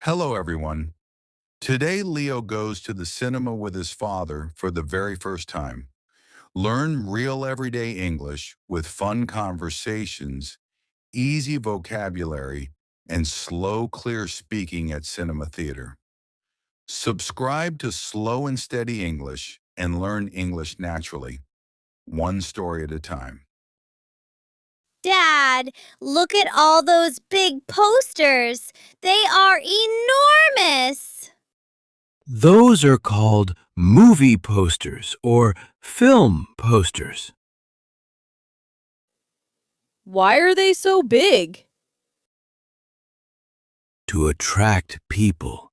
Hello, everyone. Today, Leo goes to the cinema with his father for the very first time. Learn real everyday English with fun conversations, easy vocabulary, and slow, clear speaking at Cinema Theater. Subscribe to Slow and Steady English and learn English naturally, one story at a time. Dad, look at all those big posters. They are enormous. Those are called movie posters or film posters. Why are they so big? To attract people,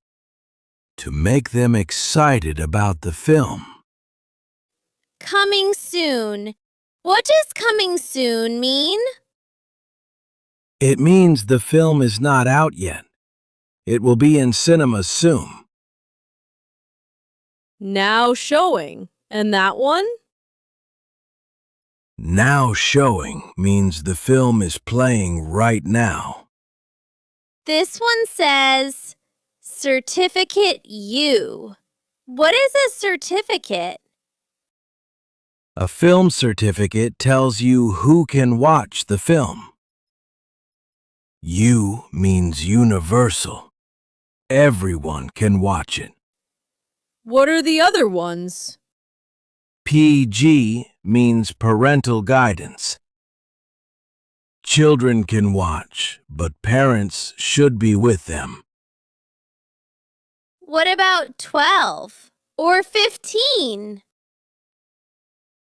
to make them excited about the film. Coming soon. What does coming soon mean? It means the film is not out yet. It will be in cinemas soon. Now showing. And that one? Now showing means the film is playing right now. This one says Certificate U. What is a certificate? A film certificate tells you who can watch the film. U means universal. Everyone can watch it. What are the other ones? PG means parental guidance. Children can watch, but parents should be with them. What about 12 or 15?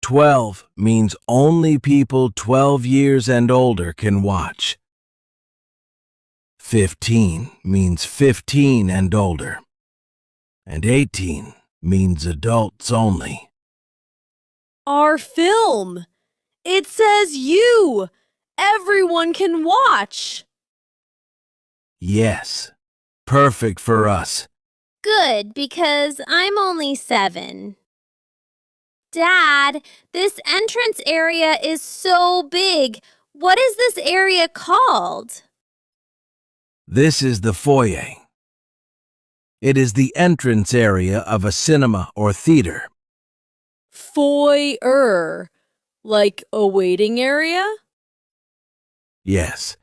12 means only people 12 years and older can watch. 15 means 15 and older. And 18 means adults only. Our film. It says you. Everyone can watch. Yes, perfect for us. Good, because I'm only 7. Dad, this entrance area is so big. What is this area called? This is the foyer. It is the entrance area of a cinema or theater. Foyer. Like a waiting area? Yes,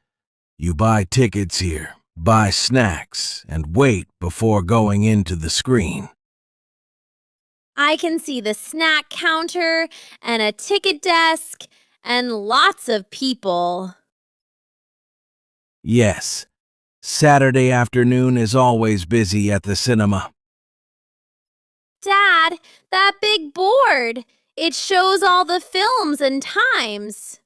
you buy tickets here, buy snacks, and wait before going into the screen. I can see the snack counter and a ticket desk and lots of people. Yes, Saturday afternoon is always busy at the cinema. Dad, that big board. It shows all the films and times.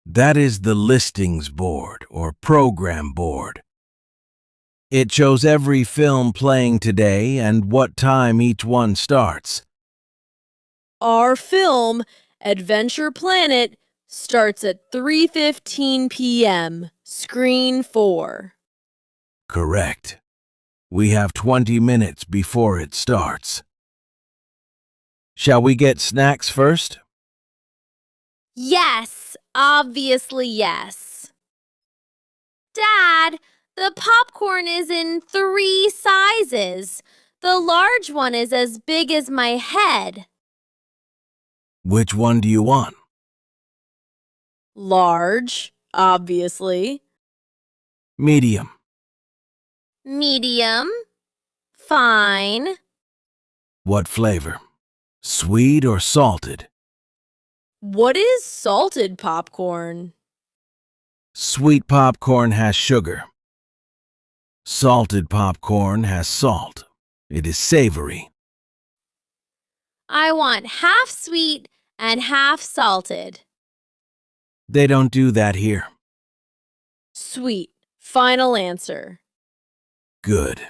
That is the listings board or program board. It shows every film playing today and what time each one starts. Our film, Adventure Planet, starts at 3:15 p.m. Screen 4. Correct. We have 20 minutes before it starts. Shall we get snacks first? Yes, obviously yes. Dad, the popcorn is in 3 sizes. The large one is as big as my head. Which one do you want? Large, obviously. Medium. Medium. Fine. What flavor? Sweet or salted? What is salted popcorn? Sweet popcorn has sugar. Salted popcorn has salt. It is savory. I want half sweet and half salted. They don't do that here. Sweet. Final answer. Good.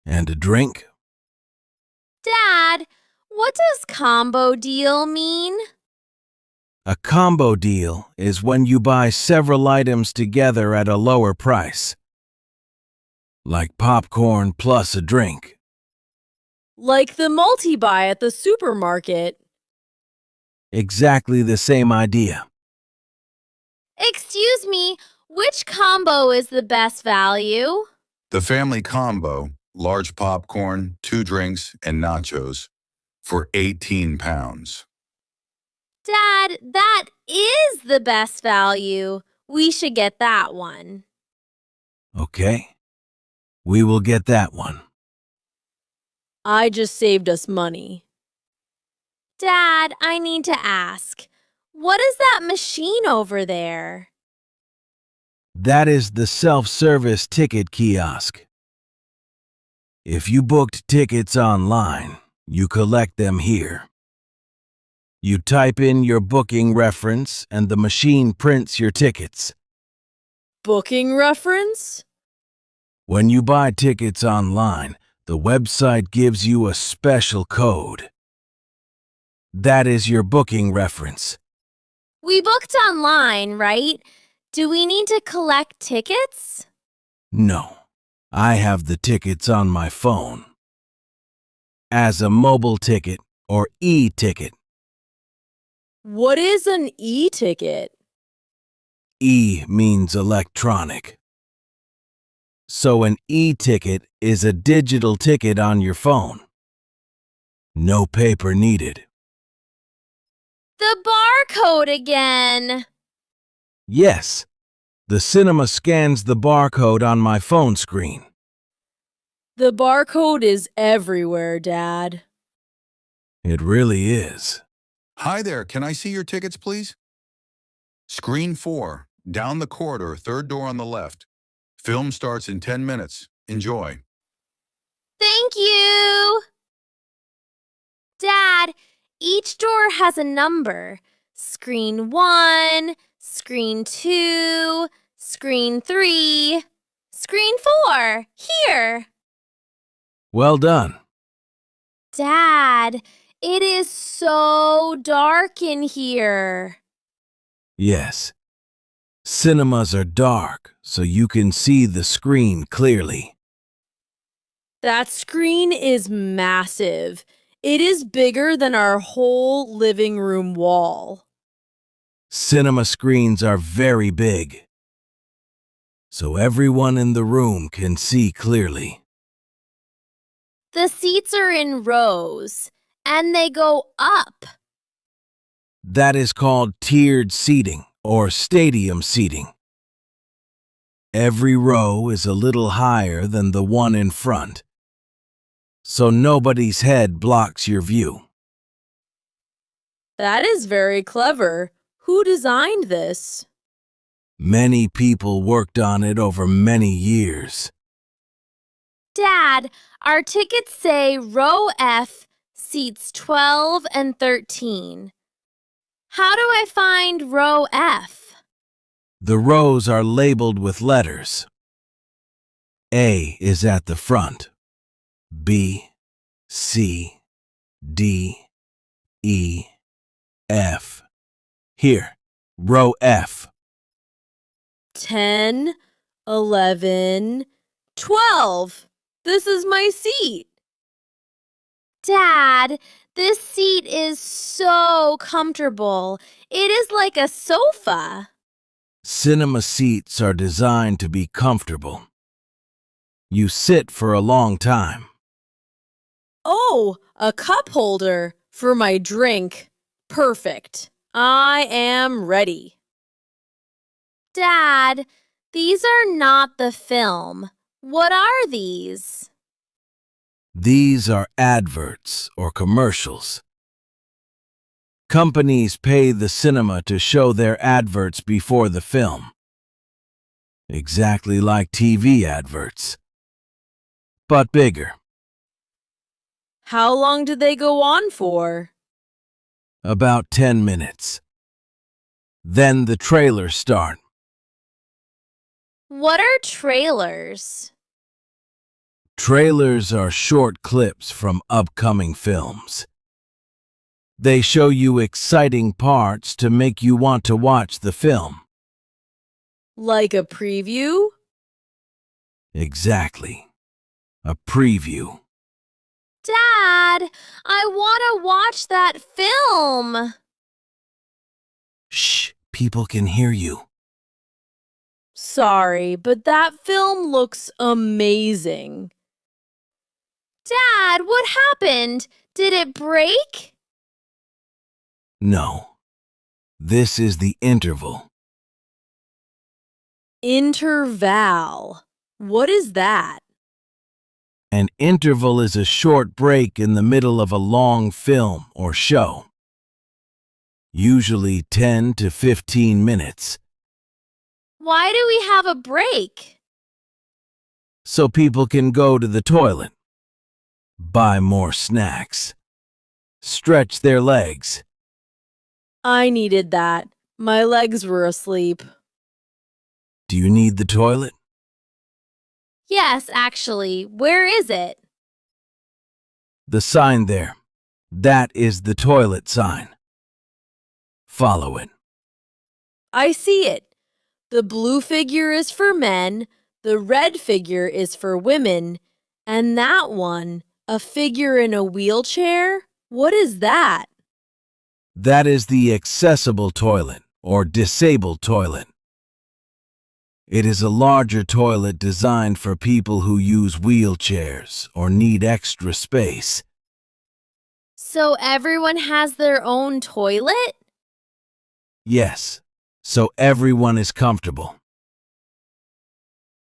And a drink? Dad, what does combo deal mean? A combo deal is when you buy several items together at a lower price. Like popcorn plus a drink. Like the multi-buy at the supermarket. Exactly the same idea. Excuse me, Which combo is the best value? The family combo, large popcorn, 2 drinks, and nachos, for £18. Dad, that is the best value. We should get that one. Okay, we will get that one. I just saved us money. Dad, I need to ask, what is that machine over there? That is the self-service ticket kiosk. If you booked tickets online, you collect them here. You type in your booking reference and the machine prints your tickets. Booking reference? When you buy tickets online, the website gives you a special code. That is your booking reference. We booked online, right? Do we need to collect tickets? No, I have the tickets on my phone. As a mobile ticket or e-ticket. What is an e-ticket? E means electronic. So an e-ticket is a digital ticket on your phone. No paper needed. The barcode again. Yes, the cinema scans the barcode on my phone screen. The barcode is everywhere, Dad. It really is. Hi there, can I see your tickets, please? Screen 4, down the corridor, 3rd door on the left. Film starts in 10 minutes. Enjoy. Thank you. Dad, each door has a number. Screen 1, Screen 2, Screen 3, Screen 4. Here. Well done. Dad, it is so dark in here. Yes. Cinemas are dark, so you can see the screen clearly. That screen is massive. It is bigger than our whole living room wall. Cinema screens are very big, so everyone in the room can see clearly. The seats are in rows, and they go up. That is called tiered seating or stadium seating. Every row is a little higher than the one in front, so nobody's head blocks your view. That is very clever. Who designed this? Many people worked on it over many years. Dad, our tickets say row F, seats 12 and 13. How do I find row F? The rows are labeled with letters. A is at the front. B, C, D, E, F. Here, row F. 10, 11, 12. This is my seat. Dad, this seat is so comfortable. It is like a sofa. Cinema seats are designed to be comfortable. You sit for a long time. Oh, a cup holder for my drink. Perfect. I am ready. Dad, these are not the film. What are these? These are adverts or commercials. Companies pay the cinema to show their adverts before the film. Exactly like TV adverts, but bigger. How long do they go on for? About 10 minutes. Then the trailers start. What are trailers? Trailers are short clips from upcoming films. They show you exciting parts to make you want to watch the film. Like a preview? Exactly. A preview. Dad, I want to watch that film. Shh, people can hear you. Sorry, but that film looks amazing. Dad, what happened? Did it break? No, this is the interval. Interval. What is that? An interval is a short break in the middle of a long film or show, usually 10 to 15 minutes, Why do we have a break? so people can go to the toilet, buy more snacks, stretch their legs. I needed that. My legs were asleep. Do you need the toilet? Yes, actually. Where is it? The sign there. That is the toilet sign. Follow it. I see it. The blue figure is for men, the red figure is for women, and that one, a figure in a wheelchair? What is that? That is the accessible toilet or disabled toilet. It is a larger toilet designed for people who use wheelchairs or need extra space. So everyone has their own toilet? Yes, so everyone is comfortable.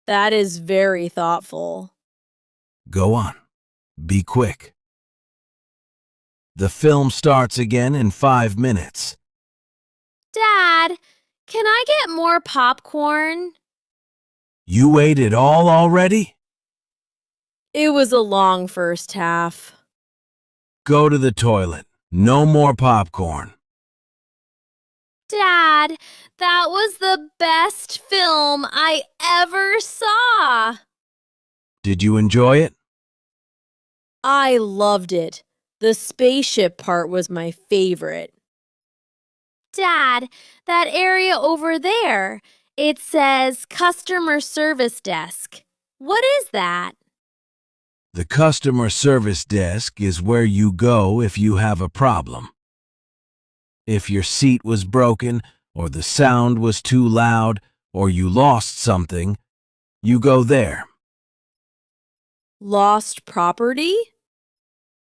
That is very thoughtful. Go on. Be quick. The film starts again in 5 minutes. Dad, can I get more popcorn? You ate it all already? It was a long first half. Go to the toilet. No more popcorn. Dad, that was the best film I ever saw. Did you enjoy it? I loved it. The spaceship part was my favorite. Dad, that area over there, it says customer service desk. What is that? The customer service desk is where you go if you have a problem. If your seat was broken, or the sound was too loud, or you lost something, you go there. Lost property?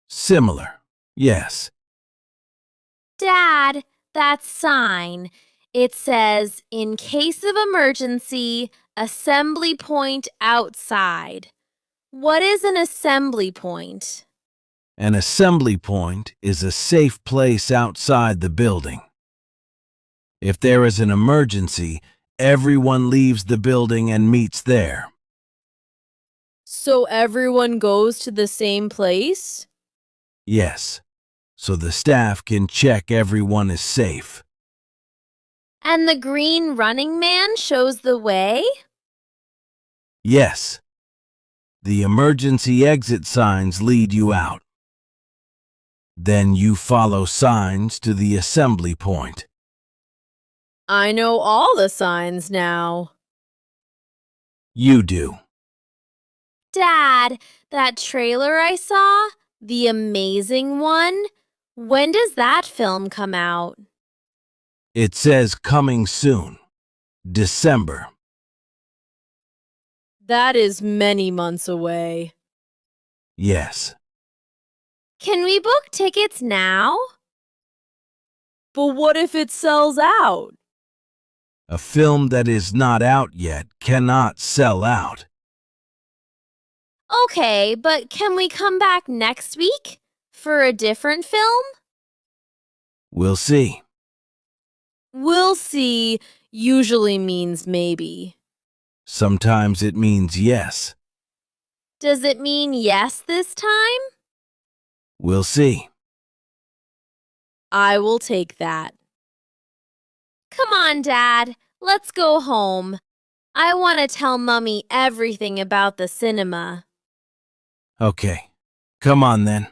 Similar, yes. Dad, that sign. It says, in case of emergency, assembly point outside. What is an assembly point? An assembly point is a safe place outside the building. If there is an emergency, everyone leaves the building and meets there. So everyone goes to the same place? Yes, so the staff can check everyone is safe. And the green running man shows the way? Yes, the emergency exit signs lead you out. Then you follow signs to the assembly point. I know all the signs now. You do. Dad, that trailer I saw, the amazing one, when does that film come out? It says coming soon, December. That is many months away. Yes, Can we book tickets now? But what if it sells out? a film that is not out yet cannot sell out. Okay, but can we come back next week for a different film? We'll see. We'll see usually means maybe. Sometimes it means yes. Does it mean yes this time? We'll see. I will take that. Come on, Dad. Let's go home. I want to tell Mummy everything about the cinema. Okay, come on then.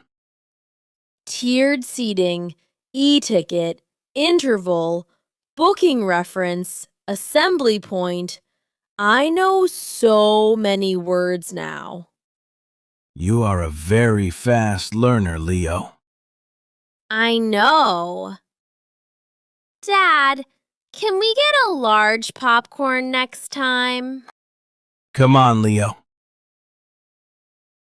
Tiered seating, e-ticket, interval, booking reference, assembly point. I know so many words now. You are a very fast learner, Leo. I know. Dad, Can we get a large popcorn next time? Come on, Leo.